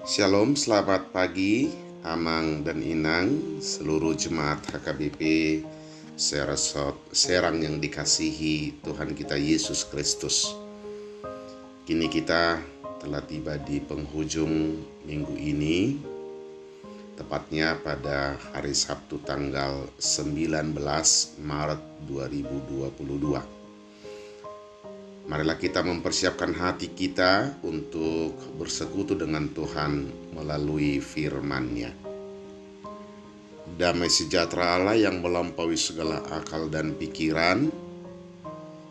Shalom, selamat pagi, Amang dan Inang, seluruh jemaat HKBP Serang yang dikasihi Tuhan kita Yesus Kristus. Kini kita telah tiba di penghujung minggu ini, tepatnya pada hari Sabtu tanggal 19 Maret 2022. Marilah kita mempersiapkan hati kita untuk bersekutu dengan Tuhan melalui firman-Nya. Damai sejahtera Allah yang melampaui segala akal dan pikiran,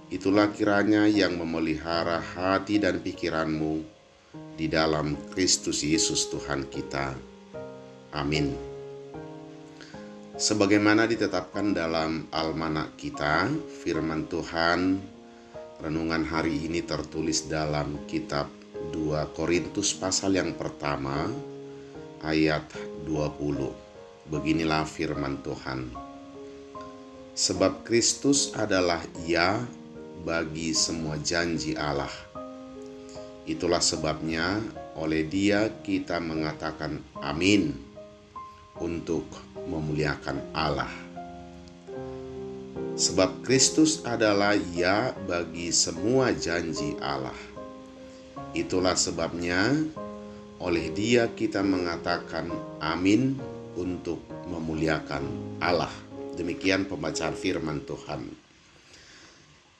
itulah kiranya yang memelihara hati dan pikiranmu di dalam Kristus Yesus Tuhan kita. Amin. Sebagaimana ditetapkan dalam almanak kita, firman Tuhan renungan hari ini tertulis dalam kitab 2 Korintus pasal yang pertama ayat 20. Beginilah firman Tuhan. Sebab Kristus adalah ya bagi semua janji Allah. Itulah sebabnya oleh Dia kita mengatakan amin untuk memuliakan Allah. Sebab Kristus adalah ya bagi semua janji Allah. Itulah sebabnya oleh Dia kita mengatakan amin untuk memuliakan Allah. Demikian pembacaan firman Tuhan.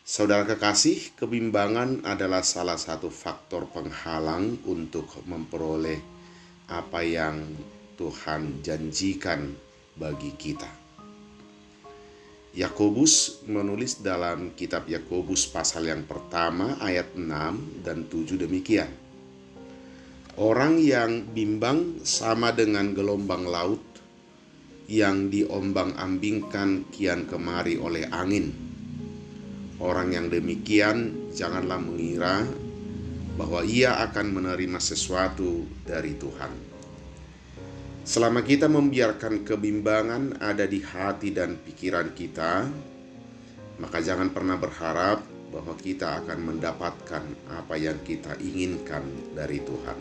Saudara kekasih, kebimbangan adalah salah satu faktor penghalang untuk memperoleh apa yang Tuhan janjikan bagi kita. Yakobus menulis dalam kitab Yakobus pasal yang pertama ayat 6 dan 7 demikian. Orang yang bimbang sama dengan gelombang laut yang diombang-ambingkan kian kemari oleh angin. Orang yang demikian janganlah mengira bahwa ia akan menerima sesuatu dari Tuhan. Selama kita membiarkan kebimbangan ada di hati dan pikiran kita, maka jangan pernah berharap bahwa kita akan mendapatkan apa yang kita inginkan dari Tuhan.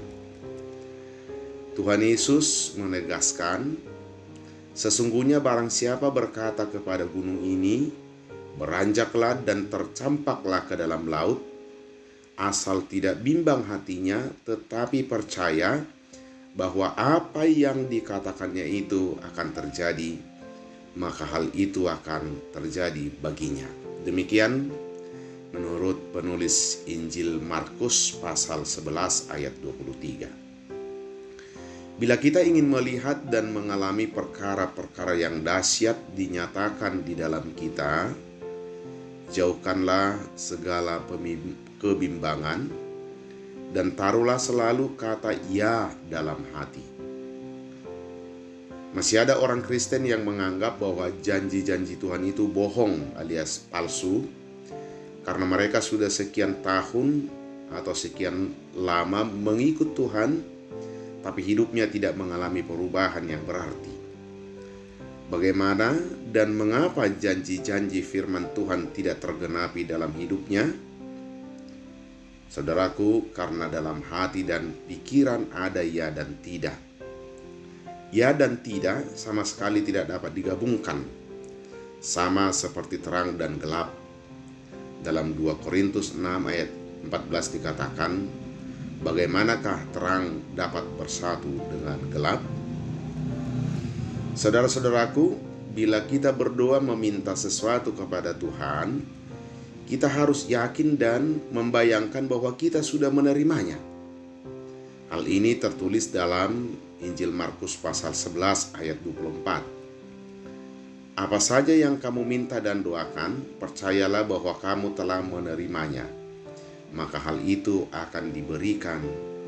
Tuhan Yesus menegaskan, sesungguhnya barang siapa berkata kepada gunung ini, beranjaklah dan tercampaklah ke dalam laut, asal tidak bimbang hatinya, tetapi percaya bahwa apa yang dikatakannya itu akan terjadi, maka hal itu akan terjadi baginya. Demikian menurut penulis Injil Markus pasal 11 ayat 23. Bila kita ingin melihat dan mengalami perkara-perkara yang dahsyat dinyatakan di dalam kita, jauhkanlah segala kebimbangan dan taruhlah selalu kata ya dalam hati. Masih ada orang Kristen yang menganggap bahwa janji-janji Tuhan itu bohong alias palsu, karena mereka sudah sekian tahun atau sekian lama mengikut Tuhan, tapi hidupnya tidak mengalami perubahan yang berarti. Bagaimana dan mengapa janji-janji firman Tuhan tidak tergenapi dalam hidupnya? Saudaraku, karena dalam hati dan pikiran ada ya dan tidak. Ya dan tidak sama sekali tidak dapat digabungkan. Sama seperti terang dan gelap. Dalam 2 Korintus 6 ayat 14 dikatakan, bagaimanakah terang dapat bersatu dengan gelap? Saudara-saudaraku, bila kita berdoa meminta sesuatu kepada Tuhan, kita harus yakin dan membayangkan bahwa kita sudah menerimanya. Hal ini tertulis dalam Injil Markus pasal 11 ayat 24. Apa saja yang kamu minta dan doakan, percayalah bahwa kamu telah menerimanya, maka hal itu akan diberikan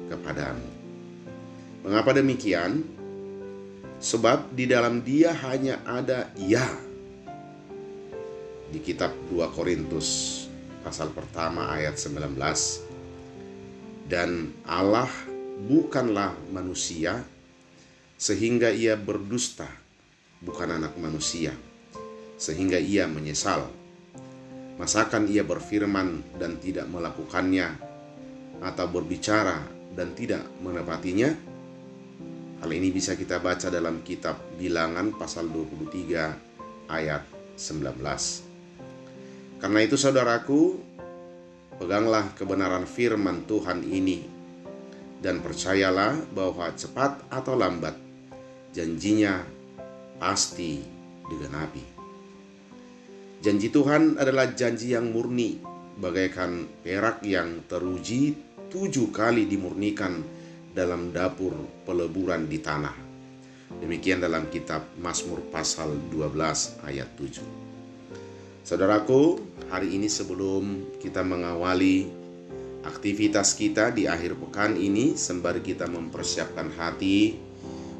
kepadamu. Mengapa demikian? Sebab di dalam Dia hanya ada ya. Di kitab 2 Korintus pasal pertama ayat 19, dan Allah bukanlah manusia sehingga ia berdusta, bukan anak manusia sehingga ia menyesal. Masakan ia berfirman dan tidak melakukannya, atau berbicara dan tidak menepatinya? Hal ini bisa kita baca dalam kitab Bilangan pasal 23 ayat 19. Karena itu saudaraku, peganglah kebenaran firman Tuhan ini dan percayalah bahwa cepat atau lambat janjinya pasti digenapi. Janji Tuhan adalah janji yang murni, bagaikan perak yang teruji 7 kali dimurnikan dalam dapur peleburan di tanah. Demikian dalam kitab Mazmur pasal 12 ayat 7. Saudaraku, hari ini sebelum kita mengawali aktivitas kita di akhir pekan ini, sembari kita mempersiapkan hati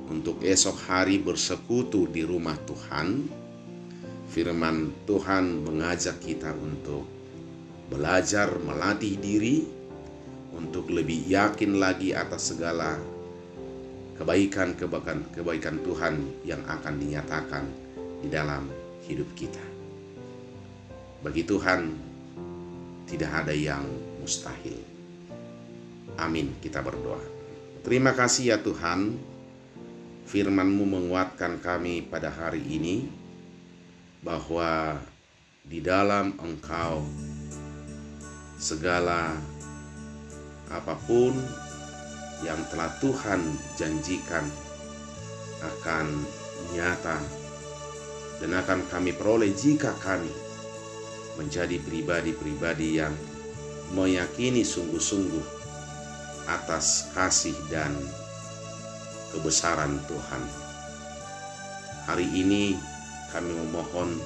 untuk esok hari bersekutu di rumah Tuhan, firman Tuhan mengajak kita untuk belajar melatih diri untuk lebih yakin lagi atas segala kebaikan Tuhan yang akan dinyatakan di dalam hidup kita. Bagi Tuhan tidak ada yang mustahil. Amin, kita berdoa. Terima kasih ya Tuhan, firman-Mu menguatkan kami pada hari ini bahwa di dalam Engkau segala apapun yang telah Tuhan janjikan akan nyata dan akan kami peroleh jika kami menjadi pribadi-pribadi yang meyakini sungguh-sungguh atas kasih dan kebesaran Tuhan. Hari ini kami memohon,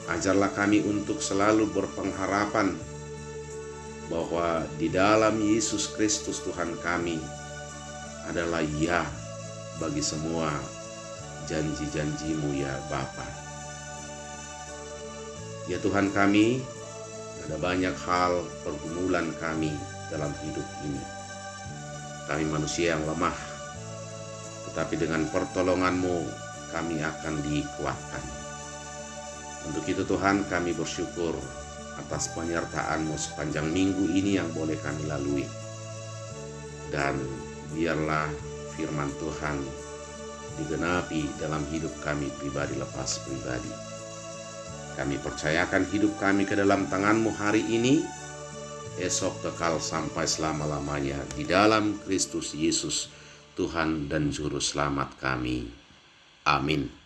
ajarlah kami untuk selalu berpengharapan bahwa di dalam Yesus Kristus Tuhan kami adalah ya bagi semua janji-janji-Mu ya Bapa. Ya Tuhan kami, ada banyak hal pergumulan kami dalam hidup ini. Kami manusia yang lemah, tetapi dengan pertolongan-Mu kami akan dikuatkan. Untuk itu Tuhan, kami bersyukur atas penyertaan-Mu sepanjang minggu ini yang boleh kami lalui. Dan biarlah firman Tuhan digenapi dalam hidup kami pribadi lepas pribadi. Kami percayakan hidup kami ke dalam tangan-Mu hari ini, esok kekal sampai selama-lamanya di dalam Kristus Yesus, Tuhan dan Juru Selamat kami. Amin.